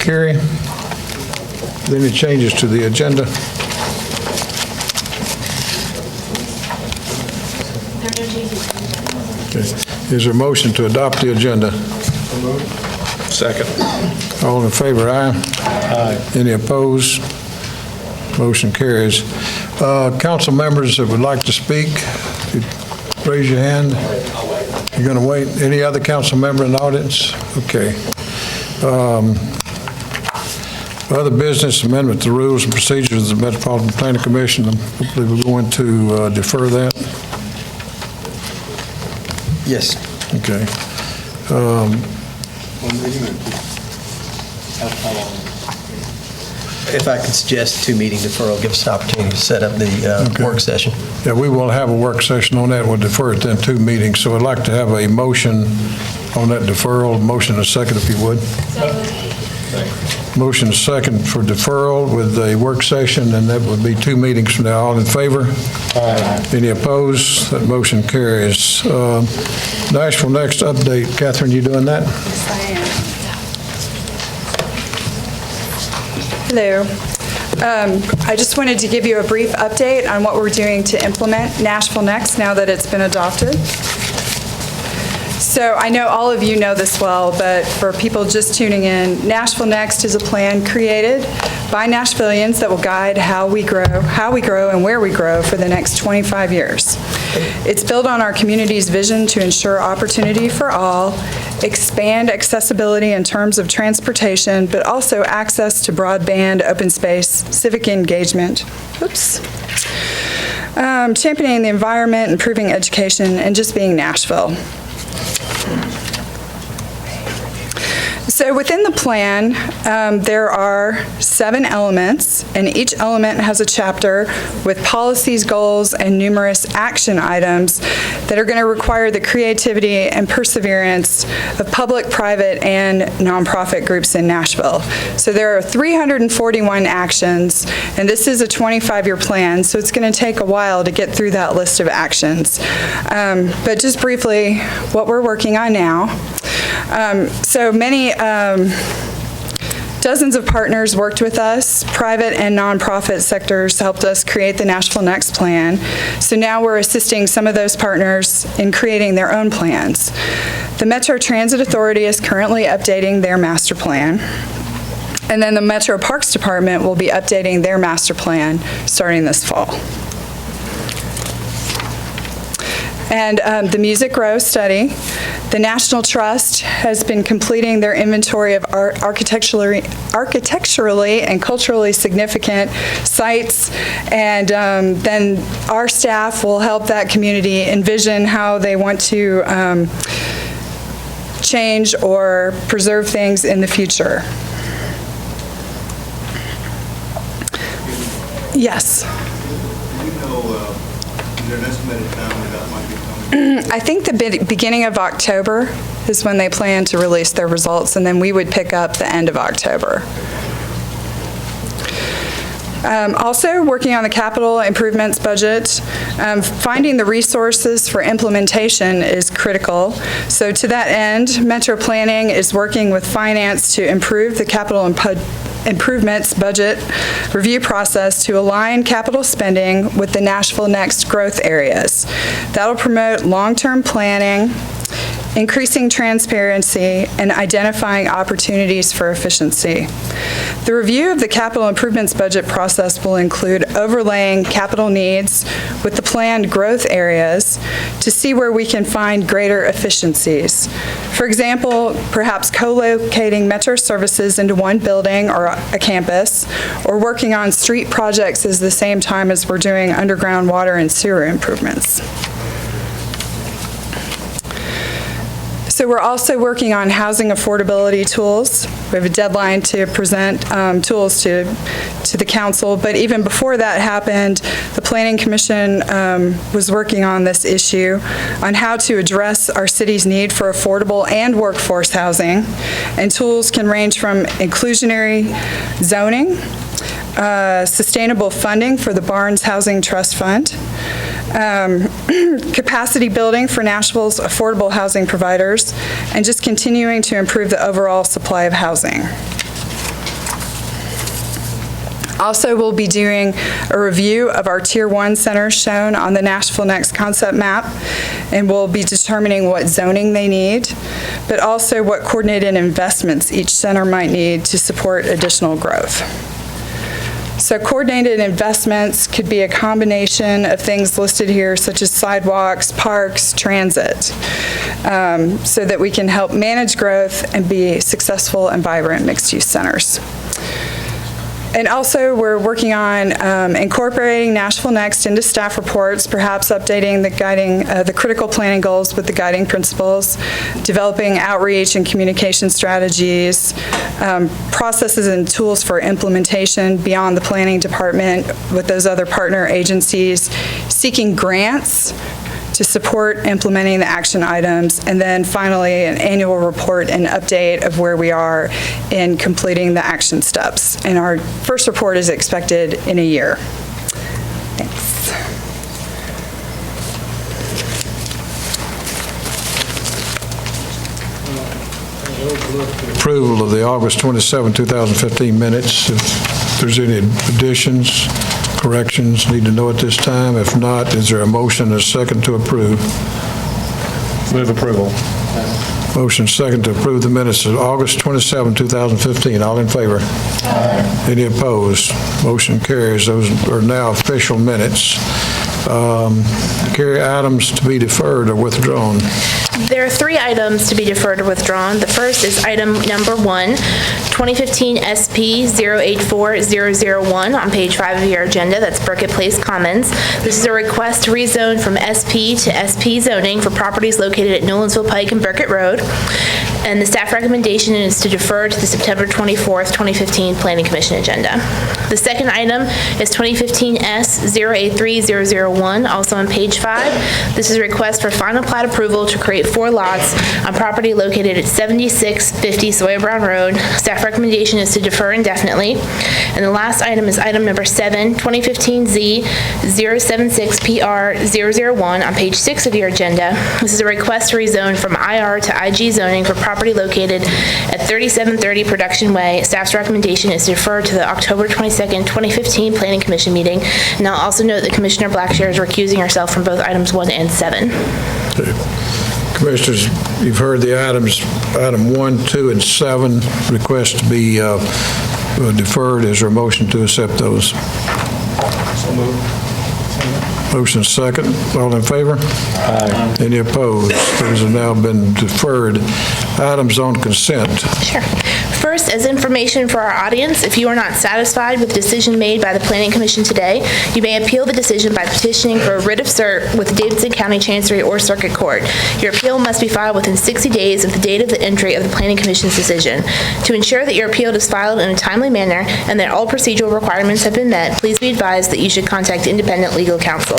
carry. Any changes to the agenda? Okay. Is there a motion to adopt the agenda? Second. All in favor, aye? Aye. Any opposed? Motion carries. Council members that would like to speak, raise your hand. You're going to wait. Any other council member in the audience? Okay. Other business, amendment to rules and procedures of the Metropolitan Planning Commission. Hopefully we're going to defer that. Yes. Okay. If I could suggest 2-meeting deferral, give us an opportunity to set up the work session. Yeah, we will have a work session on that. We'll defer it then 2 meetings. So I'd like to have a motion on that deferral. Motion and a second, if you would. Motion and a second for deferral with a work session, and that would be 2 meetings from now. All in favor? Aye. Any opposed? That motion carries. Nashville Next update. Catherine, you doing that? Yes, I am. Hello. I just wanted to give you a brief update on what we're doing to implement Nashville Next now that it's been adopted. So I know all of you know this well, but for people just tuning in, Nashville Next is a plan created by Nashvillians that will guide how we grow, and where we grow for the next 25 years. It's built on our community's vision to ensure opportunity for all, expand accessibility in terms of transportation, but also access to broadband, open space, civic engagement. Championing the environment, improving education, and just being Nashville. So within the plan, there are 7 elements, and each element has a chapter with policies, goals, and numerous action items that are going to require the creativity and perseverance of public, private, and nonprofit groups in Nashville. So there are 341 actions, and this is a 25-year plan, so it's going to take a while to get through that list of actions. But just briefly, what we're working on now. So many dozens of partners worked with us. Private and nonprofit sectors helped us create the Nashville Next plan. So now we're assisting some of those partners in creating their own plans. The Metro Transit Authority is currently updating their master plan. And then the Metro Parks Department will be updating their master plan starting this fall. And the Music Row study. The National Trust has been completing their inventory of architecturally and culturally significant sites, and then our staff will help that community envision how they want to change or preserve things in the future. Yes? Do you know, is there an estimated time when that might be coming? I think the beginning of October is when they plan to release their results, and then we would pick up the end of October. Also, working on the capital improvements budget, finding the resources for implementation is critical. So to that end, Metro Planning is working with finance to improve the capital improvements budget review process to align capital spending with the Nashville Next growth areas. That'll promote long-term planning, increasing transparency, and identifying opportunities for efficiency. The review of the capital improvements budget process will include overlaying capital needs with the planned growth areas to see where we can find greater efficiencies. For example, perhaps co-locating Metro services into one building or a campus, or working on street projects at the same time as we're doing underground water and sewer improvements. So we're also working on housing affordability tools. We have a deadline to present tools to the council, but even before that happened, the Planning Commission was working on this issue on how to address our city's need for affordable and workforce housing, and tools can range from inclusionary zoning, sustainable funding for the Barnes Housing Trust Fund, capacity building for Nashville's affordable housing providers, and just continuing to improve the overall supply of housing. Also, we'll be doing a review of our Tier 1 centers shown on the Nashville Next concept map, and we'll be determining what zoning they need, but also what coordinated investments each center might need to support additional growth. So coordinated investments could be a combination of things listed here, such as sidewalks, parks, transit, so that we can help manage growth and be successful and vibrant mixed-use centers. And also, we're working on incorporating Nashville Next into staff reports, perhaps updating the critical planning goals with the guiding principles, developing outreach and communication strategies, processes and tools for implementation beyond the planning department with those other partner agencies, seeking grants to support implementing the action items, and then finally an annual report and update of where we are in completing the action steps. And our first report is expected in a year. Thanks. Approval of the August 27, 2015 minutes. If there's any additions, corrections, need to know at this time. If not, is there a motion and a second to approve? Move approval. Motion second to approve the minutes of August 27, 2015. All in favor? Aye. Any opposed? Motion carries. Those are now official minutes. Carry items to be deferred or withdrawn. There are 3 items to be deferred or withdrawn. The first is item number 1, 2015 SP 084001 on page 5 of your agenda. That's Burkett Place Commons. This is a request to rezone from SP to SP zoning for properties located at Nolensville Pike and Burkett Road. And the staff recommendation is to defer to the September 24th, 2015 Planning Commission agenda. The second item is 2015 S 083001, also on page 5. This is a request for final plat approval to create 4 lots on property located at 7650 Sawyer Brown Road. Staff recommendation is to defer indefinitely. And the last item is item number 7, 2015 Z 076PR001 on page 6 of your agenda. This is a request to rezone from IR to IG zoning for property located at 3730 Production Way. Staff's recommendation is to defer to the October 22nd, 2015 Planning Commission meeting. And I'll also note that Commissioner Blackshear is recusing herself from both items 1 and 7. Okay. Commissioners, you've heard the items, item 1, 2, and 7, request to be deferred. Is there a motion to accept those? So moved. Motion second. All in favor? Aye. Any opposed? Those have now been deferred. Items on consent. Sure. First, as information for our audience, if you are not satisfied with the decision made by the Planning Commission today, you may appeal the decision by petitioning for a writ of cert with Davidson County Chancery or Circuit Court. Your appeal must be filed within 60 days of the date of the entry of the Planning Commission's decision. To ensure that your appeal is filed in a timely manner and that all procedural requirements have been met, please be advised that you should contact independent legal counsel.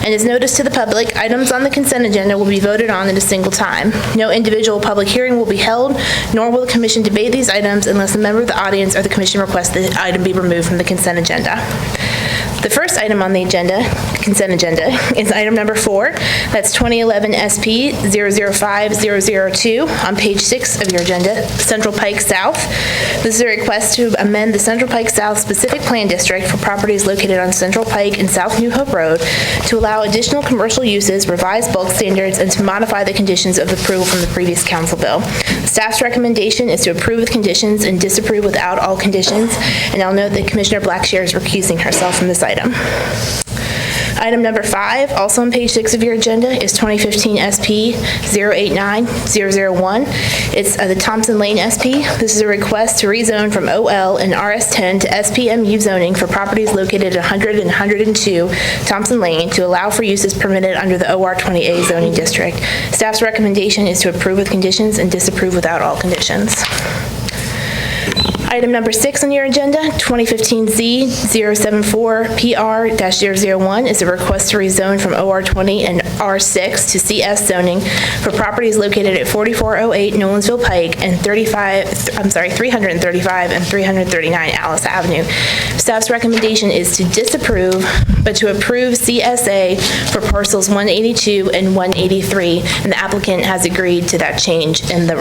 And as notice to the public, items on the consent agenda will be voted on at a single time. No individual public hearing will be held, nor will the Commission debate these items unless a member of the audience or the Commission requests that the item be removed from the consent agenda. The first item on the consent agenda, is item number 4. That's 2011 SP 005002 on page 6 of your agenda, Central Pike South. This is a request to amend the Central Pike South specific plan district for properties located on Central Pike and South New Hope Road to allow additional commercial uses, revise bulk standards, and to modify the conditions of approval from the previous council bill. The staff's recommendation is to approve with conditions and disapprove without all conditions, and I'll note that Commissioner Blackshear is recusing herself from this item. Item number 5, also on page 6 of your agenda, is 2015 SP 089001. It's the Thompson Lane SP. This is a request to rezone from OL and RS10 to SPMU zoning for properties located at 100 and 102 Thompson Lane to allow for uses permitted under the OR20A zoning district. Staff's recommendation is to approve with conditions and disapprove without all conditions. Item number 6 on your agenda, 2015 Z 074PR-001 is a request to rezone from OR20 and R6 to CS zoning for properties located at 4408 Nolensville Pike and 335 and 339 Alice Avenue. Staff's recommendation is to disapprove, but to approve CSA for parcels 182 and 183, and the applicant has agreed to that change in the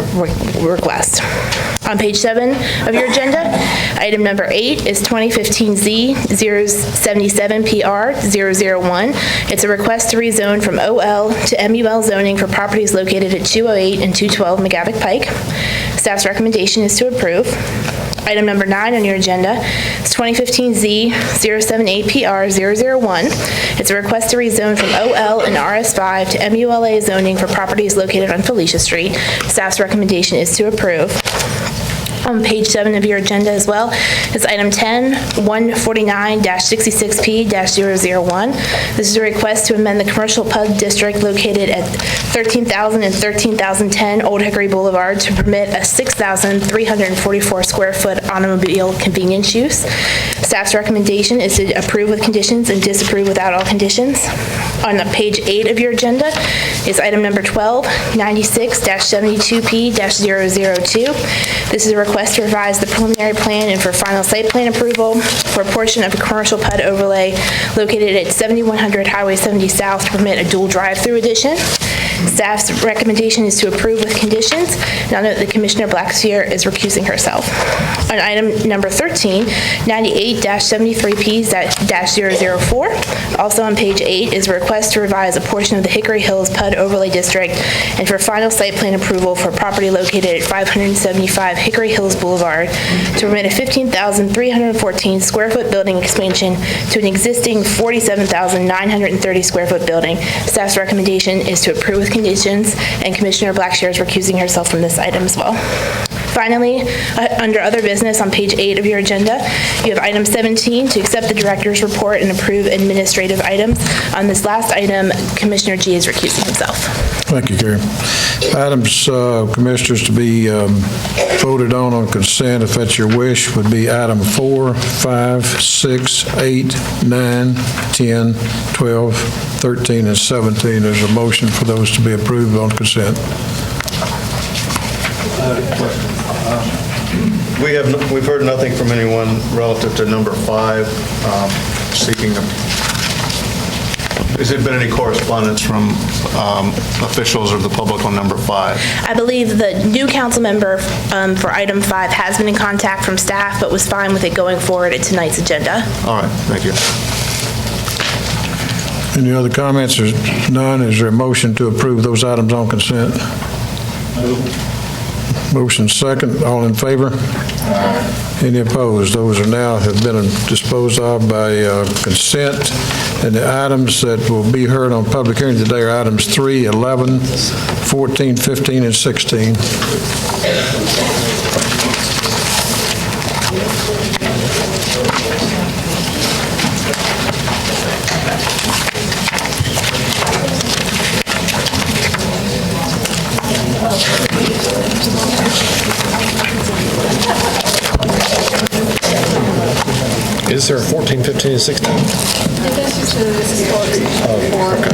request. On page 7 of your agenda, item number 8 is 2015Z077PR001. It's a request to rezone from OL to MUL zoning for properties located at 208 and 212 McGavick Pike. Staff's recommendation is to approve. Item number 9 on your agenda is 2015Z078PR001. It's a request to rezone from OL and RS5 to MULA zoning for properties located on Felicia Street. Staff's recommendation is to approve. On page 7 of your agenda as well is item 10, 149-66P-001. This is a request to amend the commercial PUD district located at 13,000 and 13,010 Old Hickory Boulevard to permit a 6,344 square foot automobile convenience use. Staff's recommendation is to approve with conditions and disapprove without all conditions. On page 8 of your agenda is item number 12, 96-72P-002. This is a request to revise the preliminary plan and for final site plan approval for a portion of a commercial PUD overlay located at 7100 Highway 70 South to permit a dual drive-through addition. Staff's recommendation is to approve with conditions. Now note that Commissioner Blackshear is recusing herself. On item number 13, 98-73P-004. Also on page 8 is a request to revise a portion of the Hickory Hills PUD Overlay District and for final site plan approval for property located at 575 Hickory Hills Boulevard to permit a 15,314 square foot building expansion to an existing 47,930 square foot building. Staff's recommendation is to approve with conditions, and Commissioner Blackshear is recusing herself from this item as well. Finally, under other business on page 8 of your agenda, you have item 17 to accept the director's report and approve administrative items. On this last item, Commissioner G is recusing himself. Thank you, Gary. Items, Commissioners, to be voted on consent, if that's your wish, would be item 4, 5, 6, 8, 9, 10, 12, 13, and 17. There's a motion for those to be approved on consent. We've heard nothing from anyone relative to number 5, seeking them. Has there been any correspondence from officials or the public on number 5? I believe the new council member for item 5 has been in contact from staff, but was fine with it going forward at tonight's agenda. All right, thank you. Any other comments? There's none. Is there a motion to approve those items on consent? Motion second. All in favor? Any opposed? Those are now have been disposed of by consent. And the items that will be heard on public hearing today are items 3, 11, 14, 15, and 16. Is there 14, 15, and 16?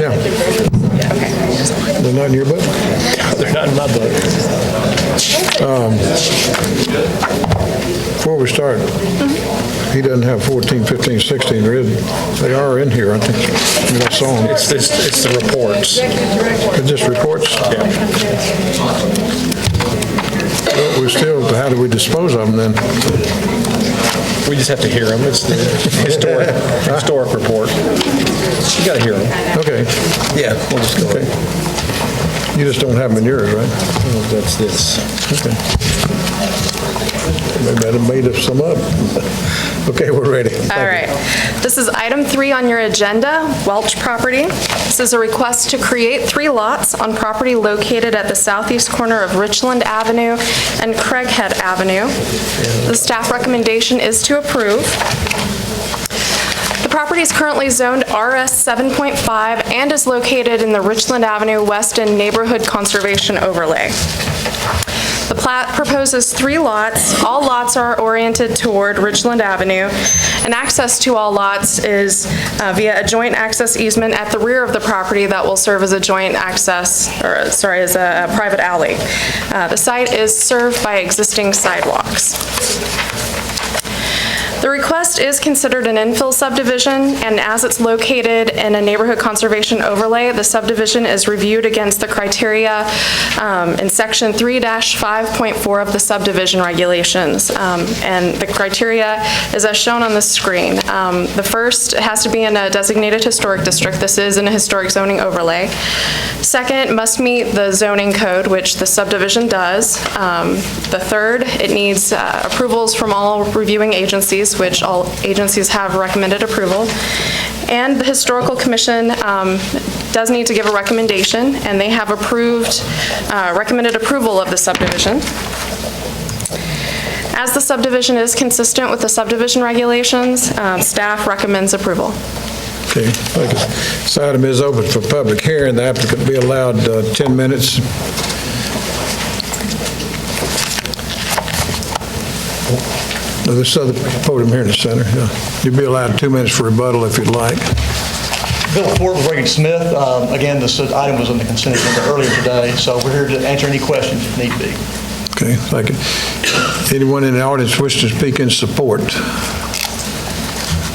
Yeah. They're not in your book? They're not in my book. Before we start, he doesn't have 14, 15, 16. They are in here, I think. I mean, I saw them. It's the reports. They're just reports? Yeah. But we still, how do we dispose of them then? We just have to hear them. It's the historic report. You got to hear them. Okay. Yeah, we'll just go. Okay. You just don't have them in yours, right? Well, that's this. Okay. Maybe I'd have made some up. Okay, we're ready. All right. This is item 3 on your agenda, Welch property. This is a request to create 3 lots on property located at the southeast corner of Richland Avenue and Craighead Avenue. The staff recommendation is to approve. The property is currently zoned RS 7.5 and is located in the Richland Avenue West End Neighborhood Conservation Overlay. The plat proposes 3 lots. All lots are oriented toward Richland Avenue, and access to all lots is via a joint access easement at the rear of the property that will serve as a joint access, as a private alley. The site is served by existing sidewalks. The request is considered an infill subdivision, and as it's located in a neighborhood conservation overlay, the subdivision is reviewed against the criteria in Section 3-5.4 of the subdivision regulations. And the criteria is as shown on the screen. The first, it has to be in a designated historic district. This is in a historic zoning overlay. Second, must meet the zoning code, which the subdivision does. The third, it needs approvals from all reviewing agencies, which all agencies have recommended approval. And the Historical Commission does need to give a recommendation, and they have recommended approval of the subdivision. As the subdivision is consistent with the subdivision regulations, staff recommends approval. Okay, thank you. This item is open for public hearing. The applicant will be allowed 10 minutes. This other podium here in the center. Yeah. You'll be allowed 2 minutes for rebuttal if you'd like. Bill Ford with Reagan Smith. Again, this item was on the consent agenda earlier today, so we're here to answer any questions if need be. Okay, thank you. Anyone in the audience wish to speak in support?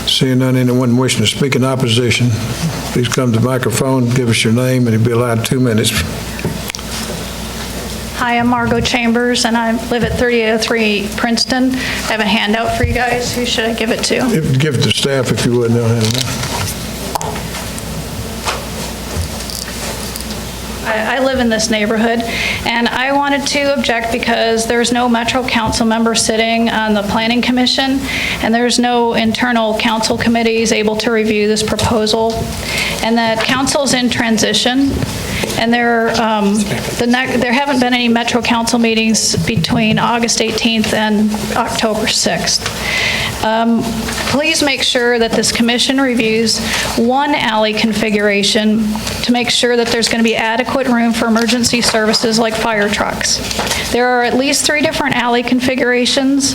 Seeing none, anyone wishing to speak in opposition, please come to the microphone, give us your name, and you'll be allowed 2 minutes. Hi, I'm Margot Chambers, and I live at 3803 Princeton. I have a handout for you guys. Who should I give it to? Give it to staff if you would. They'll have it. I live in this neighborhood, and I wanted to object because there's no Metro Council member sitting on the Planning Commission, and there's no internal council committees able to review this proposal, and that council's in transition, and there haven't been any Metro Council meetings between August 18th and October 6th. Please make sure that this commission reviews one alley configuration to make sure that there's going to be adequate room for emergency services like fire trucks. There are at least 3 different alley configurations,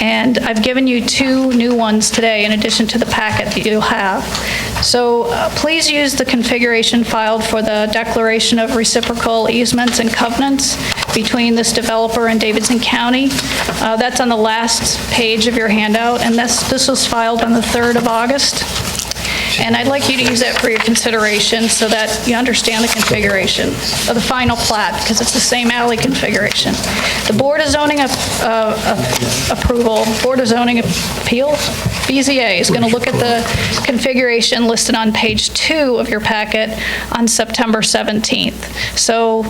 and I've given you 2 new ones today in addition to the packet that you'll have. So please use the configuration filed for the declaration of reciprocal easements and covenants between this developer and Davidson County. That's on the last page of your handout, and this was filed on the 3rd of August. And I'd like you to use that for your consideration so that you understand the configuration of the final plat, because it's the same alley configuration. The Board of Zoning Approval, Board of Zoning Appeals, BZA, is going to look at the configuration listed on page 2 of your packet on September 17th. So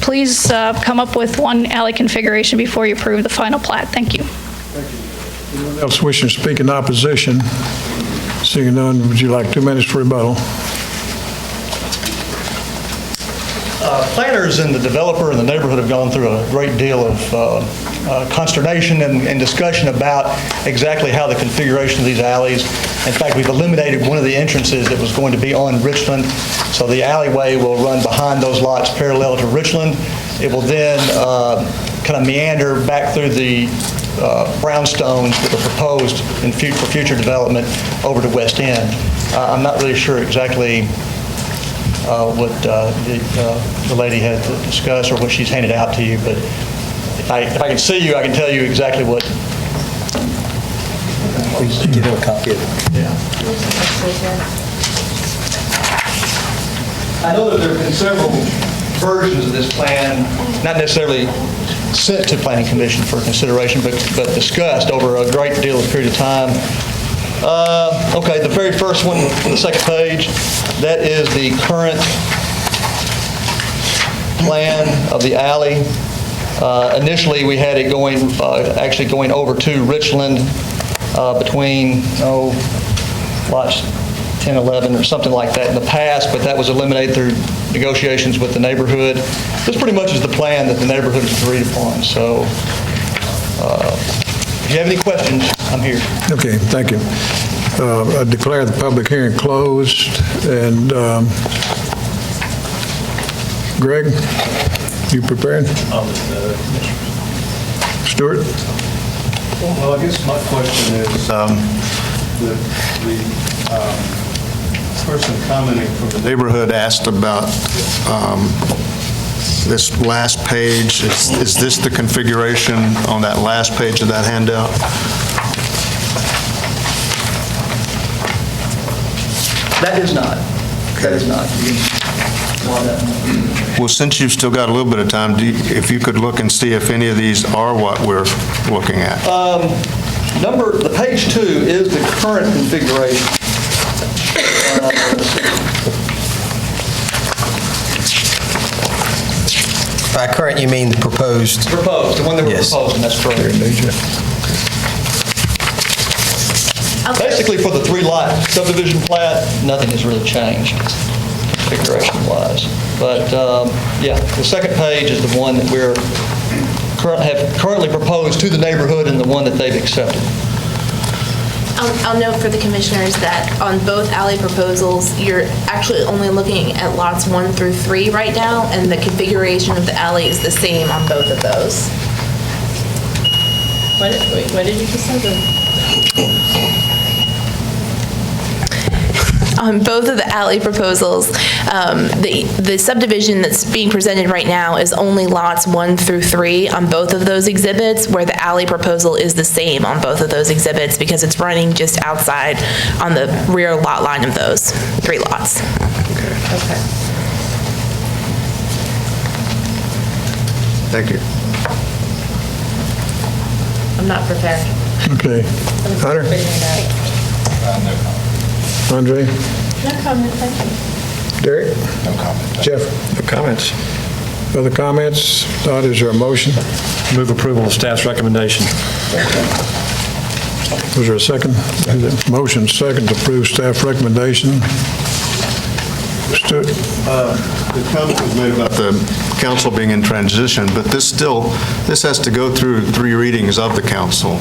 please come up with one alley configuration before you approve the final plat. Thank you. Anyone else wishing to speak in opposition? Seeing none, would you like 2 minutes for rebuttal? Planners and the developer and the neighborhood have gone through a great deal of consternation and discussion about exactly how the configuration of these alleys. In fact, we've eliminated one of the entrances that was going to be on Richland, so the alleyway will run behind those lots parallel to Richland. It will then kind of meander back through the brownstones that are proposed for future development over to West End. I'm not really sure exactly what the lady had to discuss or what she's handed out to you, but if I can see you, I can tell you exactly what. Please give him a copy of it. Yeah. I know that there have been several versions of this plan, not necessarily sent to Planning Commission for consideration, but discussed over a great deal of period of time. Okay, the very first one on the second page, that is the current plan of the alley. Initially, we had it going, actually going over to Richland between, lots 10, 11, or something like that in the past, but that was eliminated through negotiations with the neighborhood. This pretty much is the plan that the neighborhood has agreed upon. So if you have any questions, I'm here. Okay, thank you. I declare the public hearing closed, and Greg, you prepared? Stuart? Well, I guess my question is, the person commenting from the neighborhood asked about this last page. Is this the configuration on that last page of that handout? That is not. That is not. You can line that. Well, since you've still got a little bit of time, if you could look and see if any of these are what we're looking at. The page 2 is the current configuration. By current, you mean the proposed? Proposed, the one that we're Yes. proposing, that's correct. Basically, for the 3-lot subdivision plat, nothing has really changed configuration-wise. But, yeah, the second page is the one that we're currently proposed to the neighborhood and the one that they've accepted. I'll note for the commissioners that on both alley proposals, you're actually only looking at lots 1 through 3 right now, and the configuration of the alley is the same on both of those. What did you just say? On both of the alley proposals, the subdivision that's being presented right now is only lots 1 through 3 on both of those exhibits, where the alley proposal is the same on both of those exhibits because it's running just outside on the rear lot line of those 3 lots. Okay. Thank you. I'm not prepared. Okay. Hunter? Andre? No comment, thank you. Derek? No comment. Jeff? No comments. Other comments? Not, is there a motion? Move approval of staff's recommendation. Was there a second? Motion second to approve staff recommendation. Stuart? The comment was made about the council being in transition, but this has to go through 3 readings of the council.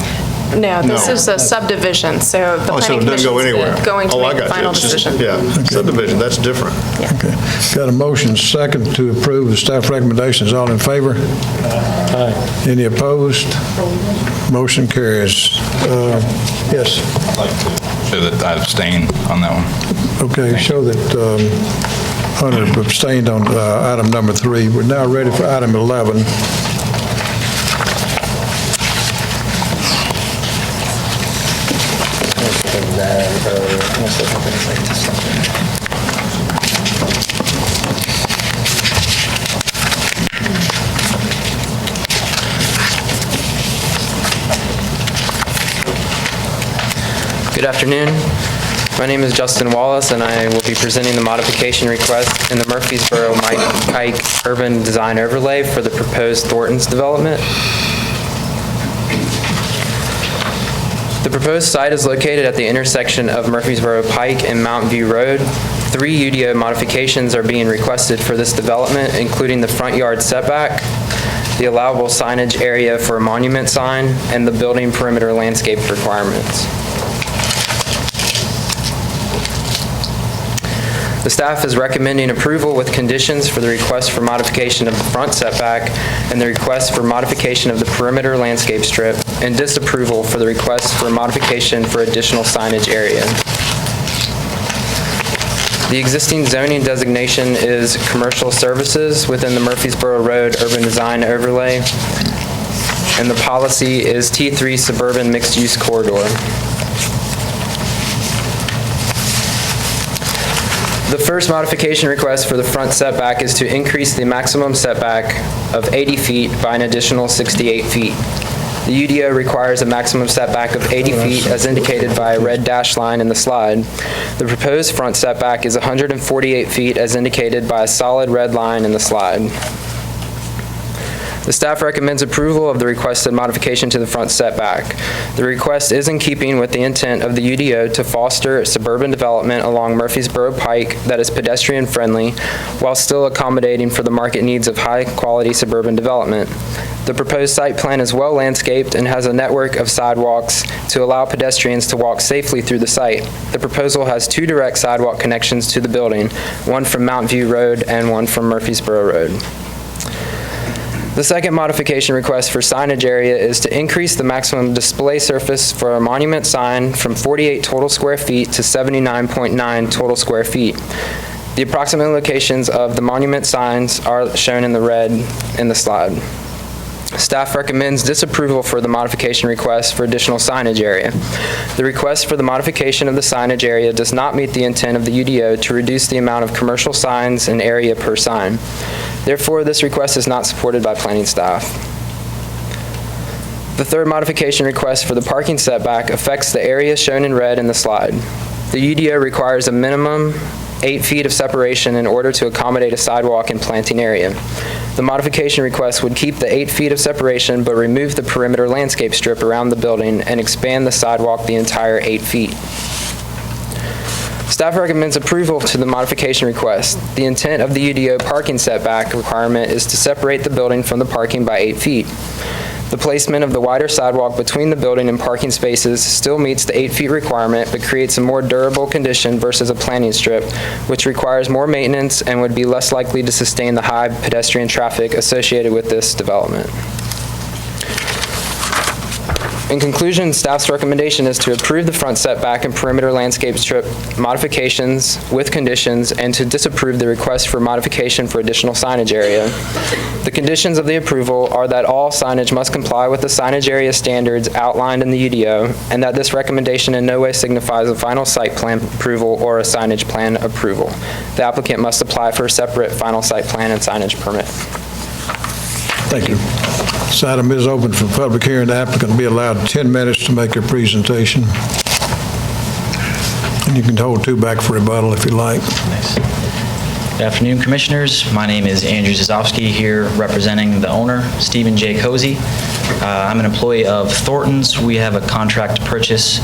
No, this No. is a subdivision, so the Oh, so planning it doesn't go anywhere? commission's going to Oh, I make the got you. final It's just- decision. Yeah, subdivision, that's different. Okay. Got a motion second to approve the staff recommendations. All in favor? Aye. Any opposed? Motion carries. Yes. I'd like to show that I abstain on that one. Okay, show that Hunter abstained on item number 3. We're now ready for item 11. Good afternoon. My name is Justin Wallace, and I will be presenting the modification request in the Murfreesboro Pike Urban Design Overlay for the proposed Thornton's development. The proposed site is located at the intersection of Murfreesboro Pike and Mountain View Road. 3 UDO modifications are being requested for this development, including the front yard setback, the allowable signage area for a monument sign, and the building perimeter landscape requirements. The staff is recommending approval with conditions for the request for modification of the front setback and the request for modification of the perimeter landscape strip, and disapproval for the request for modification for additional signage area. The existing zoning designation is commercial services within the Murfreesboro Road Urban Design Overlay, and the policy is T3 Suburban Mixed Use Corridor. The first modification request for the front setback is to increase the maximum setback of 80 feet by an additional 68 feet. The UDO requires a maximum setback of 80 feet as indicated by a red dashed line in the slide. The proposed front setback is 148 feet as indicated by a solid red line in the slide. The staff recommends approval of the requested modification to the front setback. The request is in keeping with the intent of the UDO to foster suburban development along Murfreesboro Pike that is pedestrian-friendly while still accommodating for the market needs of high-quality suburban development. The proposed site plan is well landscaped and has a network of sidewalks to allow pedestrians to walk safely through the site. The proposal has 2 direct sidewalk connections to the building, one from Mountain View Road and one from Murfreesboro Road. The second modification request for signage area is to increase the maximum display surface for a monument sign from 48 total square feet to 79.9 total square feet. The approximate locations of the monument signs are shown in the red in the slide. Staff recommends disapproval for the modification request for additional signage area. The request for the modification of the signage area does not meet the intent of the UDO to reduce the amount of commercial signs and area per sign. Therefore, this request is not supported by planning staff. The third modification request for the parking setback affects the area shown in red in the slide. The UDO requires a minimum 8 feet of separation in order to accommodate a sidewalk and planting area. The modification request would keep the 8 feet of separation but remove the perimeter landscape strip around the building and expand the sidewalk the entire 8 feet. Staff recommends approval to the modification request. The intent of the UDO parking setback requirement is to separate the building from the parking by 8 feet. The placement of the wider sidewalk between the building and parking spaces still meets the 8 feet requirement, but creates a more durable condition versus a planting strip, which requires more maintenance and would be less likely to sustain the high pedestrian traffic associated with this development. In conclusion, staff's recommendation is to approve the front setback and perimeter landscape strip modifications with conditions and to disapprove the request for modification for additional signage area. The conditions of the approval are that all signage must comply with the signage area standards outlined in the UDO, and that this recommendation in no way signifies a final site plan approval or a signage plan approval. The applicant must apply for a separate final site plan and signage permit. Thank you. This item is open for public hearing. The applicant will be allowed 10 minutes to make your presentation. And you can hold 2 back for rebuttal if you like. Good afternoon, Commissioners. My name is Andrew Zazowski, here representing the owner, Stephen J. Cozy. I'm an employee of Thornton's. We have a contract to purchase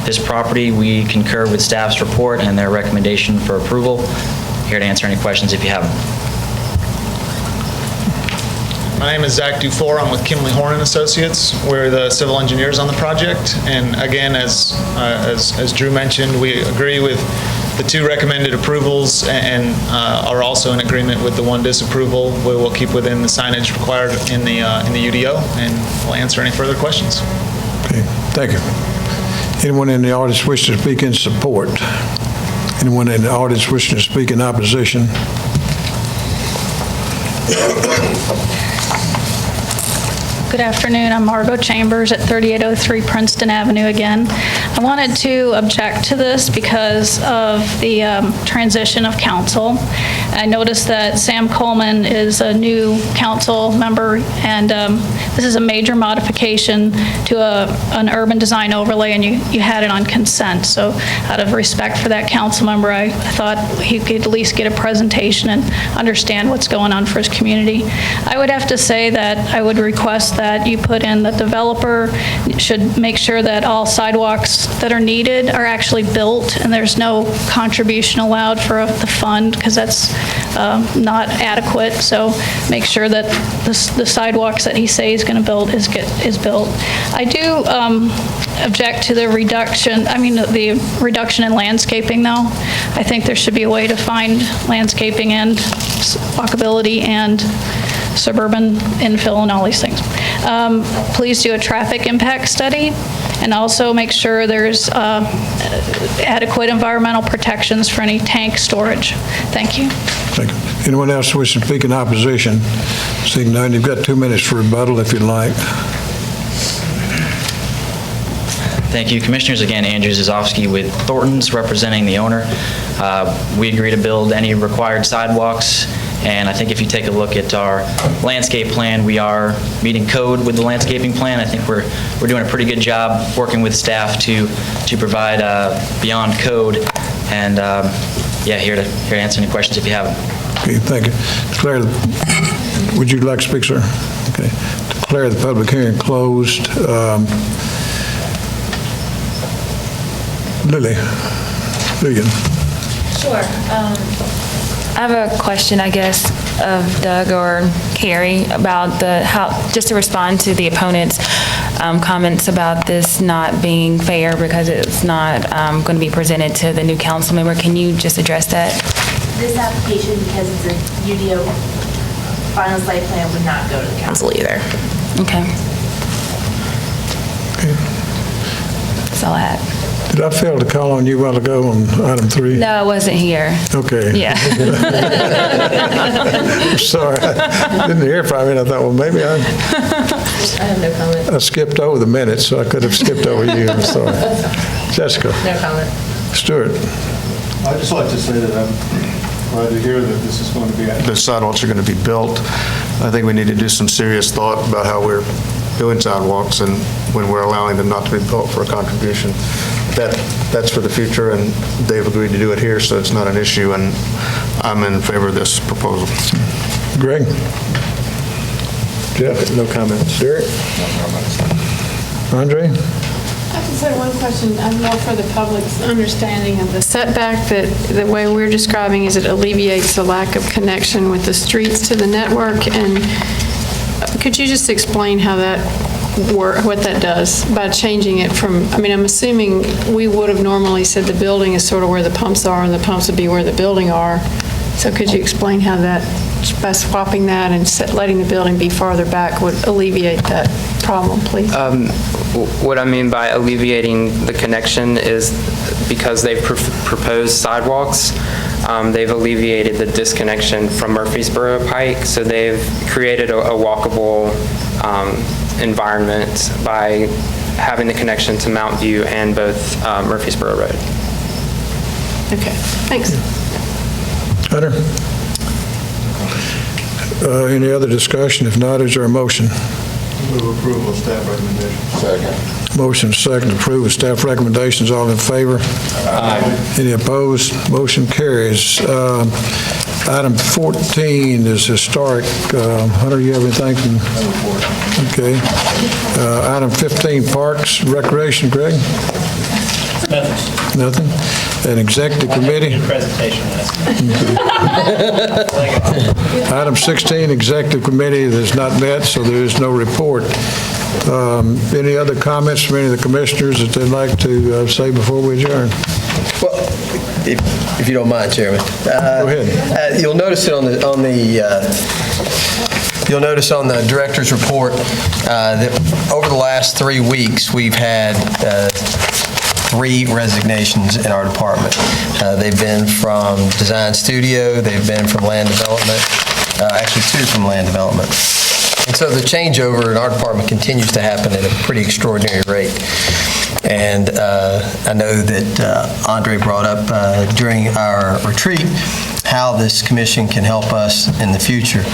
this property. We concur with staff's report and their recommendation for approval. Here to answer any questions if you have them. My name is Zach Dufour. I'm with Kimley Horn & Associates. We're the civil engineers on the project. And again, as Drew mentioned, we agree with the 2 recommended approvals and are also in agreement with the 1 disapproval. We will keep within the signage required in the UDO, and we'll answer any further questions. Okay, thank you. Anyone in the audience wishing to speak in support? Anyone in the audience wishing to speak in opposition? Good afternoon. I'm Margot Chambers at 3803 Princeton Avenue again. I wanted to object to this because of the transition of council. I noticed that Sam Coleman is a new council member, and this is a major modification to an urban design overlay, and you had it on consent. So out of respect for that council member, I thought he could at least get a presentation and understand what's going on for his community. I would have to say that I would request that you put in the developer should make sure that all sidewalks that are needed are actually built, and there's no contribution allowed for the fund, because that's not adequate. So make sure that the sidewalks that he says he's going to build is built. I do object to the reduction in landscaping, though. I think there should be a way to find landscaping and walkability and suburban infill and all these things. Please do a traffic impact study, and also make sure there's adequate environmental protections for any tank storage. Thank you. Thank you. Anyone else wishing to speak in opposition? Seeing none, you've got 2 minutes for rebuttal if you'd like. Thank you, Commissioners. Again, Andrew Zazowski with Thornton's, representing the owner. We agree to build any required sidewalks, and I think if you take a look at our landscape plan, we are meeting code with the landscaping plan. I think we're doing a pretty good job working with staff to provide beyond code, and yeah, here to answer any questions if you have them. Okay, thank you. Would you like to speak, sir? Okay. Declare the public hearing closed. Lillian. Sure. I have a question, I guess, of Doug or Carrie about just to respond to the opponent's comments about this not being fair because it's not going to be presented to the new council member. Can you just address that? This application, because it's a UDO final site plan, would not go to the council either. Okay. That's all I had. Did I fail to call on you a while ago on item 3? No, I wasn't here. Okay. Yeah. Sorry. I didn't hear from you, and I thought, well, maybe I I have no comment. I skipped over the minutes, so I could have skipped over you. I'm sorry. Jessica? No comment. Stuart? I'd just like to say that I'm glad to hear that this is going to be, the sidewalks are going to be built. I think we need to do some serious thought about how we're doing sidewalks and when we're allowing them not to be built for a contribution. That's for the future, and they've agreed to do it here, so it's not an issue, and I'm in favor of this proposal. Greg? Jeff? No comments. Derek? No comments. Andre? I have to say one question, more for the public's understanding of the setback, that the way we're describing is it alleviates the lack of connection with the streets to the network, and could you just explain how that what that does by changing it from, I mean, I'm assuming we would have normally said the building is sort of where the pumps are and the pumps would be where the building are. So could you explain how that, by swapping that and letting the building be farther back would alleviate that problem, please? What I mean by alleviating the connection is because they've proposed sidewalks, they've alleviated the disconnection from Murfreesboro Pike, so they've created a walkable environment by having the connection to Mount View and both Murfreesboro Road. Okay, thanks. Hunter? Any other discussion? If not, is there a motion? Move approval of staff recommendation. Second. Motion second to approve of staff recommendations. All in favor? Aye. Any opposed? Motion carries. Item 14 is historic. Hunter, you have anything from? Okay. Item 15, Parks, Recreation, Greg? Nothing. Nothing? An executive committee? Presentation. Item 16, executive committee has not met, so there is no report. Any other comments from any of the commissioners that they'd like to say before we adjourn? Well, if you don't mind, Chairman. Go ahead. You'll notice it you'll notice on the director's report that over the last 3 weeks, we've had 3 resignations in our department. They've been from Design Studio, they've been from Land Development, actually 2 from Land Development. And so the changeover in our department continues to happen at a pretty extraordinary rate. And I know that Andre brought up during our retreat how this commission can help us in the future.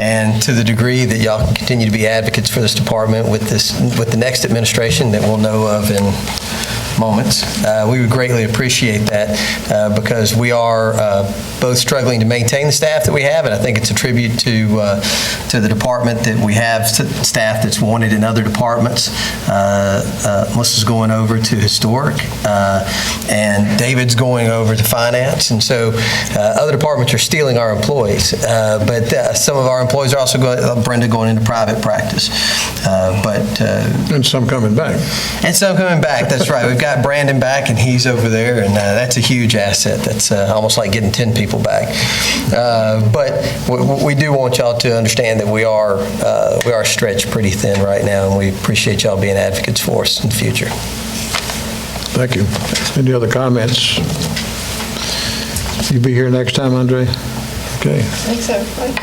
And to the degree that y'all can continue to be advocates for this department with the next administration that we'll know of in moments, we would greatly appreciate that because we are both struggling to maintain the staff that we have, and I think it's a tribute to the department that we have staff that's wanted in other departments. Melissa's going over to historic, and David's going over to finance, and so other departments are stealing our employees, but some of our employees are also Brenda going into private practice. And some coming back. And some coming back, that's right. We've got Brandon back, and he's over there, and that's a huge asset. That's almost like getting 10 people back. But we do want y'all to understand that we are stretched pretty thin right now, and we appreciate y'all being advocates for us in the future. Thank you. Any other comments? You be here next time, Andre? Okay. Thanks, everybody.